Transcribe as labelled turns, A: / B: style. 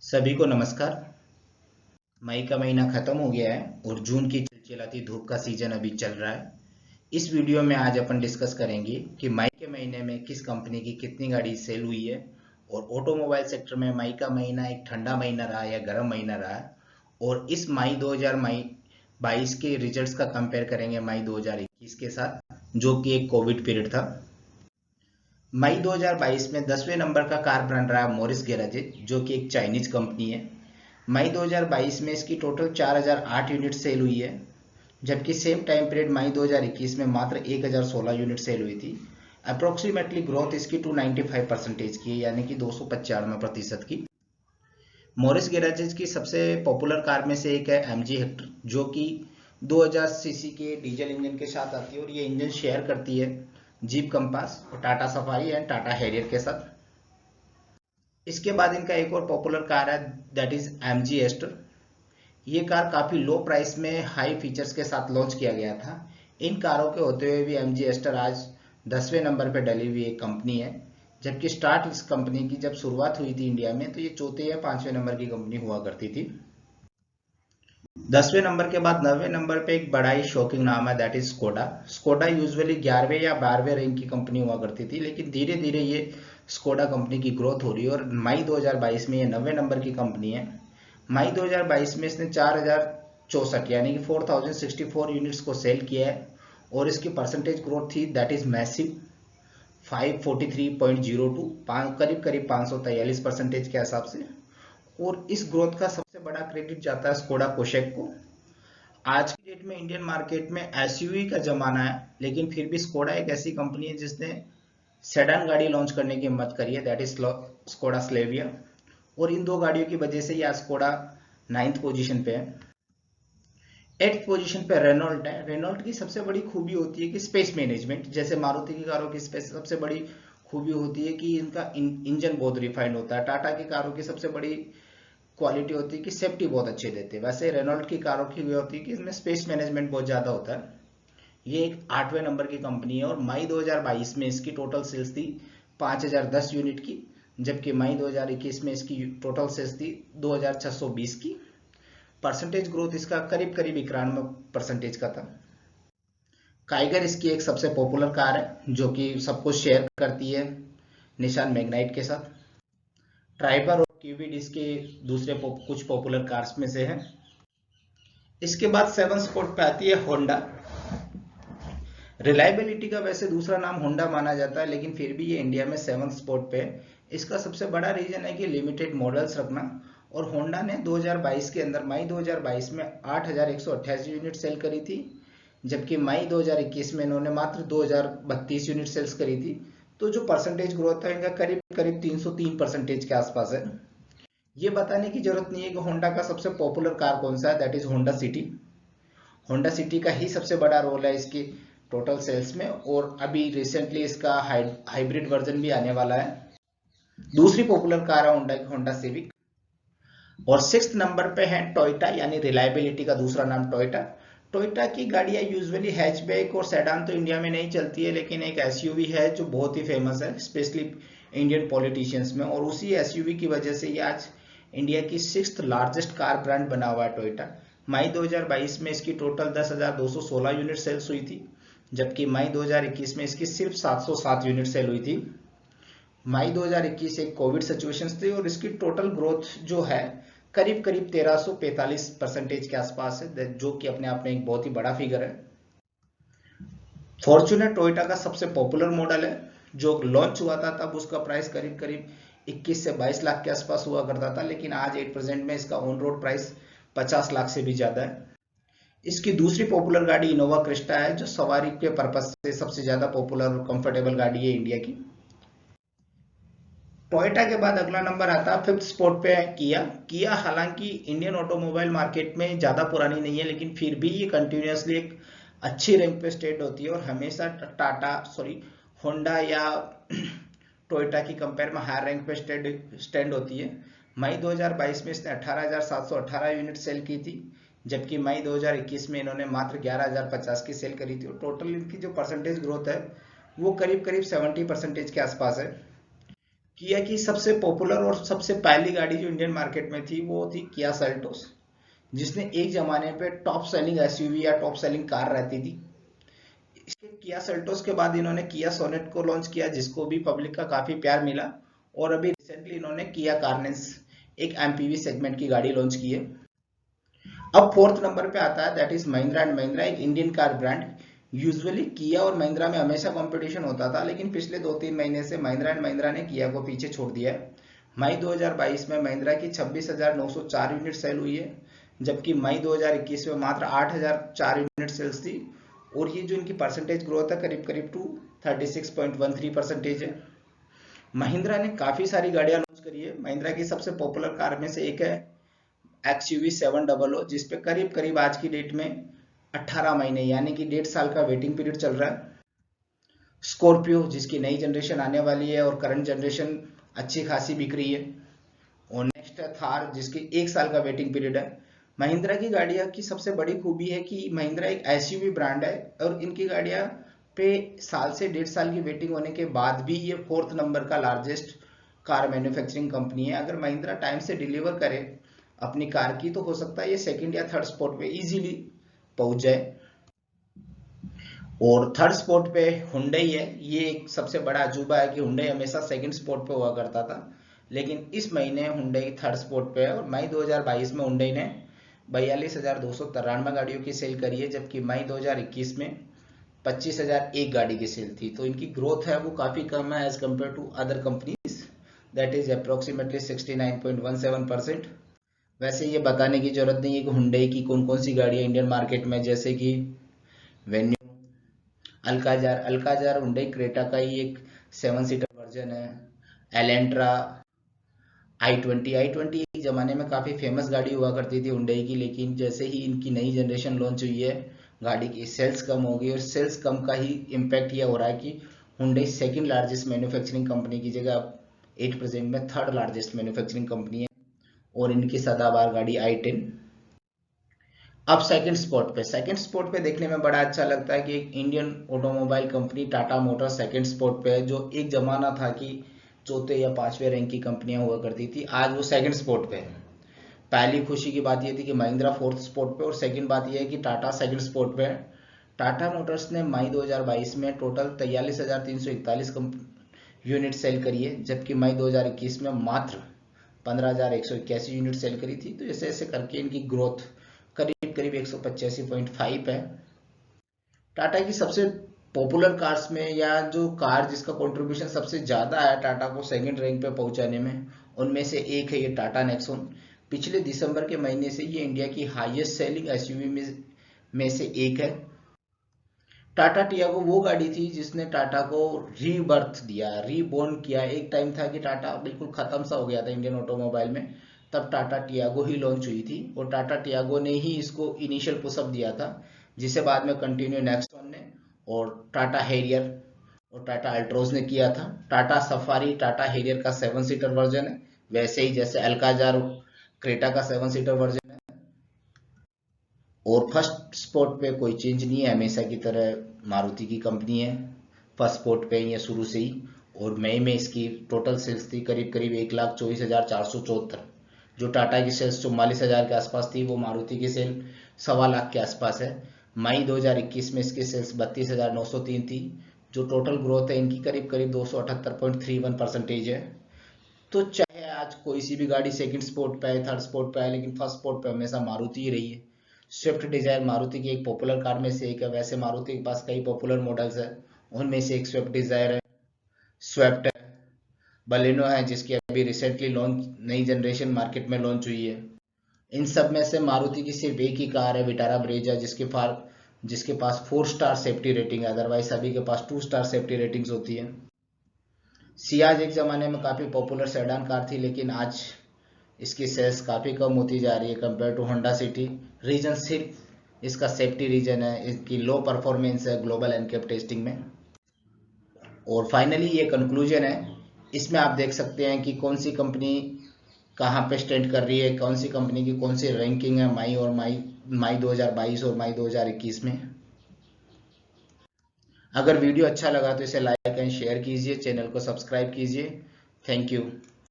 A: सभी को नमस्कार। मई का महीना खत्म हो गया है और जून की चिलचिलाती धूप का सीजन अभी चल रहा है। इस वीडियो में आज अपन डिस्कस करेंगे कि मई के महीने में किस कंपनी की कितनी गाड़ी सेल हुई है और ऑटोमोबाइल सेक्टर में मई का महीना एक ठंडा महीना रहा या गर्म महीना रहा है। और इस मई 2022 के रिजल्ट्स का कंपेयर करेंगे मई 2021 के साथ, जो कि एक कोविड पीरियड था। मई 2022 में 10वें नंबर का कार ब्रांड रहा मोरिस गैराजेस, जो कि एक चाइनीज कंपनी है। मई 2022 में इसकी टोटल 4008 यूनिट सेल हुई है, जबकि सेम टाइम पीरियड मई 2021 में मात्र 1016 यूनिट सेल हुई थी। अप्रोक्सीमेटली ग्रोथ इसकी 295% की है, यानी कि 295% की। मोरिस गैराजेस की सबसे पॉपुलर कार में से एक है एमजी हेक्टर, जो कि 2000 सीसी के डीजल इंजन के साथ आती है और ये इंजन शेयर करती है जीप कंपास और Tata safari and Tata Harrier के साथ। इसके बाद इनका एक और पॉपुलर कार है, दैट इज एमजी एस्टर। ये कार काफी लो प्राइस में हाई फीचर्स के साथ लॉन्च किया गया था। इन कारों के होते हुए भी एमजी एस्टर आज 10वें नंबर पर डली हुई एक कंपनी है, जबकि स्टार्ट इस कंपनी की जब शुरुआत हुई थी इंडिया में तो ये चौथे या 5वें नंबर की कंपनी हुआ करती थी। 10वें नंबर के बाद 9वें नंबर पे एक बड़ा ही शॉकिंग नाम है, that is Skoda. Skoda usually 11वें या 12वें रैंक की कंपनी हुआ करती थी, लेकिन धीरे धीरे ये स्कोडा कंपनी की ग्रोथ हो रही है और मई 2022 में ये 9वें नंबर की कंपनी है। मई 2022 में इसने 4064 यानी कि 4064 यूनिट्स को सेल किया है और इसकी परसेंटेज ग्रोथ थी दैट इज मैसिव 543.02, करीब करीब 543% के हिसाब से। और इस ग्रोथ का सबसे बड़ा क्रेडिट जाता है स्कोडा कोशेक को। आज की डेट में इंडियन मार्केट में एसयूवी का जमाना है, लेकिन फिर भी स्कोडा एक ऐसी कंपनी है जिसने सेडान गाड़ी लॉन्च करने की हिम्मत करी है, दैट इज स्कोडा स्लेविया। और इन दो गाड़ियों की वजह से ये आज स्कोडा 9th पोजीशन पे है। 8th पोजीशन पे रेनॉल्ट है। रेनॉल्ट की सबसे बड़ी खूबी होती है कि स्पेस मैनेजमेंट। जैसे मारुति की कारों की सबसे बड़ी खूबी होती है कि इनका इंजन बहुत रिफाइंड होता है। टाटा की कारों की सबसे बड़ी क्वालिटी होती है कि सेफ्टी बहुत अच्छे देते हैं। वैसे रेनॉल्ट की कारों की ये होती है कि इसमें स्पेस मैनेजमेंट बहुत ज्यादा होता है। ये एक 8वें नंबर की कंपनी है और मई 2022 में इसकी टोटल सेल्स थी 5010 यूनिट की, जबकि मई 2021 में इसकी टोटल सेल्स थी 2620 की। परसेंटेज ग्रोथ इसका करीब करीब 91% का था। काइगर इसकी एक सबसे पॉपुलर कार है, जो कि सब कुछ शेयर करती है निशान मैग्नाइट के साथ। ट्राइबर और क्यूविड इसके दूसरे कुछ पॉपुलर कार्स में से है। इसके बाद 7 स्पॉट पे आती है होंडा। रिलायबिलिटी का वैसे दूसरा नाम होंडा माना जाता है, लेकिन फिर भी ये इंडिया में 7 स्पॉट पे है। इसका सबसे बड़ा रीजन है कि लिमिटेड मॉडल्स रखना। और होंडा ने 2022 के अंदर मई 2022 में 8188 यूनिट सेल करी थी, जबकि मई 2021 में इन्होंने मात्र 2032 यूनिट सेल्स करी थी। तो जो परसेंटेज ग्रोथ है इनका करीब करीब 303% के आसपास है। ये बताने की जरूरत नहीं है कि होंडा का सबसे पॉपुलर कार कौन सा है, that is Honda city. Honda city का ही सबसे बड़ा रोल है इसकी टोटल सेल्स में और अभी रिसेंटली इसका हाइब्रिड वर्जन भी आने वाला है। दूसरी पॉपुलर कार है होंडा की होंडा सिविक। और 6th नंबर पे है टोयोटा, यानी रिलायबिलिटी का दूसरा नाम टोयोटा। टोयोटा की गाड़ियां यूजुअली हैचबैक और सेडान तो इंडिया में नहीं चलती है, लेकिन एक एसयूवी है जो बहुत ही फेमस है स्पेशली इंडियन पॉलिटिशियंस में, और उसी एसयूवी की वजह से ये आज इंडिया की 6th लार्जेस्ट कार ब्रांड बना हुआ है टोयोटा। मई 2022 में इसकी टोटल 10,216 यूनिट सेल्स हुई थी, जबकि मई 2021 में इसकी सिर्फ 707 यूनिट सेल हुई थी। मई 2021 एक कोविड सिचुएशन थी और इसकी टोटल ग्रोथ जो है करीब करीब 1345% के आसपास है, जो कि अपने आप में एक बहुत ही बड़ा फिगर है। फॉर्च्यूनर टोयोटा का सबसे पॉपुलर मॉडल है। जो लॉन्च हुआ था तब उसका प्राइस करीब करीब 21 से 22 लाख के आसपास हुआ करता था, लेकिन आज एट प्रेजेंट में इसका ऑन रोड प्राइस 50 लाख से भी ज्यादा है। इसकी दूसरी पॉपुलर गाड़ी इनोवा क्रिस्टा है, जो सवारी के पर्पज से सबसे ज्यादा पॉपुलर और कंफर्टेबल गाड़ी है इंडिया की। टोयोटा के बाद अगला नंबर आता है 5th स्पॉट पे है किया। किया हालांकि इंडियन ऑटोमोबाइल मार्केट में ज्यादा पुरानी नहीं है, लेकिन फिर भी ये कंटिन्यूसली एक अच्छी रैंक पे स्टेट होती है और हमेशा होंडा या टोयोटा की कंपेयर में हायर रैंक पे स्टैंड होती है। मई 2022 में इसने 18,718 यूनिट सेल की थी, जबकि मई 2021 में इन्होंने मात्र 11,050 की सेल करी थी और टोटल इनकी जो परसेंटेज ग्रोथ है वो करीब करीब 70% के आसपास है। किया की सबसे पॉपुलर और सबसे पहली गाड़ी जो इंडियन मार्केट में थी वो थी किया सेल्टोस, जिसने एक जमाने पे टॉप सेलिंग एसयूवी या टॉप सेलिंग कार रहती थी। इसके किया सेल्टोस के बाद इन्होंने किया सोनेट को लॉन्च किया, जिसको भी पब्लिक का काफी प्यार मिला। और अभी रिसेंटली इन्होंने किया कार्निस, एक एमपीवी सेगमेंट की गाड़ी लॉन्च की है। अब फोर्थ नंबर पे आता है, that is Mahindra and Mahindra, एक इंडियन कार ब्रांड। यूजुअली किया और महिंद्रा में हमेशा कंपटीशन होता था, लेकिन पिछले 2-3 महीने से महिंद्रा एंड महिंद्रा ने किया को पीछे छोड़ दिया है। मई 2022 में महिंद्रा की 26,904 यूनिट सेल हुई है, जबकि मई 2021 में मात्र 8,004 यूनिट सेल्स थी। और ये जो इनकी परसेंटेज ग्रोथ है करीब करीब टू 36.13% है। महिंद्रा ने काफी सारी गाड़ियां लॉन्च करी है। महिंद्रा की सबसे पॉपुलर कार में से एक है XUV 700, जिसपे करीब करीब आज की डेट में 18 महीने यानी कि 1.5 साल का वेटिंग पीरियड चल रहा है। स्कॉर्पियो, जिसकी नई जनरेशन आने वाली है और करंट जनरेशन अच्छी खासी बिक रही है। और नेक्स्ट है थार, जिसकी 1 साल का वेटिंग पीरियड है। महिंद्रा की गाड़ियां की सबसे बड़ी खूबी है कि महिंद्रा एक एसयूवी ब्रांड है और इनकी गाड़ियां पे साल से 1.5 साल की वेटिंग होने के बाद भी ये फोर्थ नंबर का लार्जेस्ट कार मैन्युफैक्चरिंग कंपनी है। अगर महिंद्रा टाइम से डिलीवर करे अपनी कार की, तो हो सकता है ये सेकंड या थर्ड स्पॉट पे इजीली पहुंच जाए। और थर्ड स्पॉट पे हुंडई है। ये एक सबसे बड़ा अजूबा है कि हुंडई हमेशा सेकंड स्पॉट पे हुआ करता था, लेकिन इस महीने हुंडई थर्ड स्पॉट पे है। और मई 2022 में हुंडई ने 42,293 गाड़ियों की सेल करी है, जबकि मई 2021 में 25,001 गाड़ी की सेल थी। तो इनकी ग्रोथ है वो काफी कम है as compare to other companies, that is approximately 69.17%। वैसे ये बताने की जरूरत नहीं है कि हुंडई की कौन कौन सी गाड़ियां इंडियन मार्केट में, जैसे कि venue, Alcazar. Alcazar Hyundai Creta का ही एक 7 सीटर वर्जन है। एलेंट्रा, i20 एक जमाने में काफी फेमस गाड़ी हुआ करती थी हुंडई की, लेकिन जैसे ही इनकी नई जनरेशन लॉन्च हुई है, गाड़ी की सेल्स कम हो गई। और सेल्स कम का ही इम्पैक्ट यह हो रहा है कि Hyundai second largest manufacturing company की जगह अब एट प्रेजेंट में थर्ड लार्जेस्ट मैन्युफैक्चरिंग कंपनी है। और इनकी सदाबहार गाड़ी i10 अब सेकंड स्पॉट पे देखने में बड़ा अच्छा लगता है कि एक Indian automobile company Tata motor second spot पे है। जो एक जमाना था कि चौथे या पांचवें रैंक की कंपनियां हुआ करती थी, आज वो सेकंड स्पॉट पे है। पहली खुशी की बात यह थी कि महिंद्रा फोर्थ स्पॉट पे, और सेकंड बात यह है कि टाटा सेकंड स्पॉट पे है। टाटा मोटर्स ने मई 2022 में टोटल 43,341 यूनिट सेल करी है, जबकि मई 2021 में मात्र 15,181 यूनिट सेल करी थी। तो ऐसे ऐसे करके इनकी ग्रोथ करीब करीब 185.5 है। टाटा की सबसे पॉपुलर कार्स में, या जो कार जिसका कंट्रीब्यूशन सबसे ज्यादा है टाटा को सेकंड रैंक पे पहुंचाने में, उनमें से एक है ये टाटा नेक्सॉन। पिछले दिसंबर के महीने से ये इंडिया की हाईएस्ट सेलिंग एसयूवी में से एक है। टाटा टियागो वो गाड़ी थी जिसने टाटा को रीबर्थ दिया, रीबोर्न किया। एक टाइम था कि टाटा बिल्कुल खत्म सा हो गया था इंडियन ऑटोमोबाइल में, तब टाटा टियागो ही लॉन्च हुई थी। और टाटा टियागो ने ही इसको इनिशियल पुशअप दिया था, जिसे बाद में कंटिन्यू नेक्सॉन ने और टाटा हैरियर और टाटा अल्ट्रोज ने किया था। टाटा सफारी टाटा हैरियर का 7 सीटर वर्जन है, वैसे ही जैसे अल्काजार क्रेटा का 7 सीटर वर्जन है। और फर्स्ट स्पॉट पे कोई चेंज नहीं है, हमेशा की तरह मारुति की कंपनी है फर्स्ट स्पॉट पे ही है शुरू से ही। और मई में इसकी टोटल सेल्स थी करीब करीब 1,24,474। जो टाटा की सेल्स 44,000 के आसपास थी, वो मारुति की सेल 1.25 लाख के आसपास है। मई 2021 में इसकी सेल्स 32,903 थी। जो टोटल ग्रोथ है इनकी करीब करीब 278.31% है। तो चाहे आज कोई सी भी गाड़ी सेकंड स्पॉट पे है, थर्ड स्पॉट पे है, लेकिन फर्स्ट स्पॉट पे हमेशा मारुति ही रही है। स्विफ्ट डिजायर मारुति की एक पॉपुलर कार में से एक है। वैसे मारुति के पास कई पॉपुलर मॉडल्स है, उनमें से एक स्विफ्ट डिजायर है, स्विफ्ट है, बलेनो है जिसकी अभी रिसेंटली लॉन्च नई जनरेशन मार्केट में लॉन्च हुई है। इन सब में से मारुति की सिर्फ एक ही कार है, विटारा ब्रेजा, जिसके पास 4 स्टार सेफ्टी रेटिंग है। अदरवाइज सभी के पास 2 स्टार सेफ्टी रेटिंग्स होती है। सियाज एक जमाने में काफी पॉपुलर सेडान कार थी, लेकिन आज इसकी सेल्स काफी कम होती जा रही है compare to Honda City. Reason सिर्फ इसका सेफ्टी रीजन है, इसकी लो परफॉर्मेंस है ग्लोबल एनकैप टेस्टिंग में। और फाइनली ये कंक्लूजन है, इसमें आप देख सकते हैं कि कौन सी कंपनी कहाँ पे स्टैंड कर रही है, कौन सी कंपनी की कौन सी रैंकिंग है मई 2022 और मई 2021 में। अगर वीडियो अच्छा लगा तो इसे लाइक एंड शेयर कीजिए, चैनल को सब्सक्राइब कीजिए। Thank you.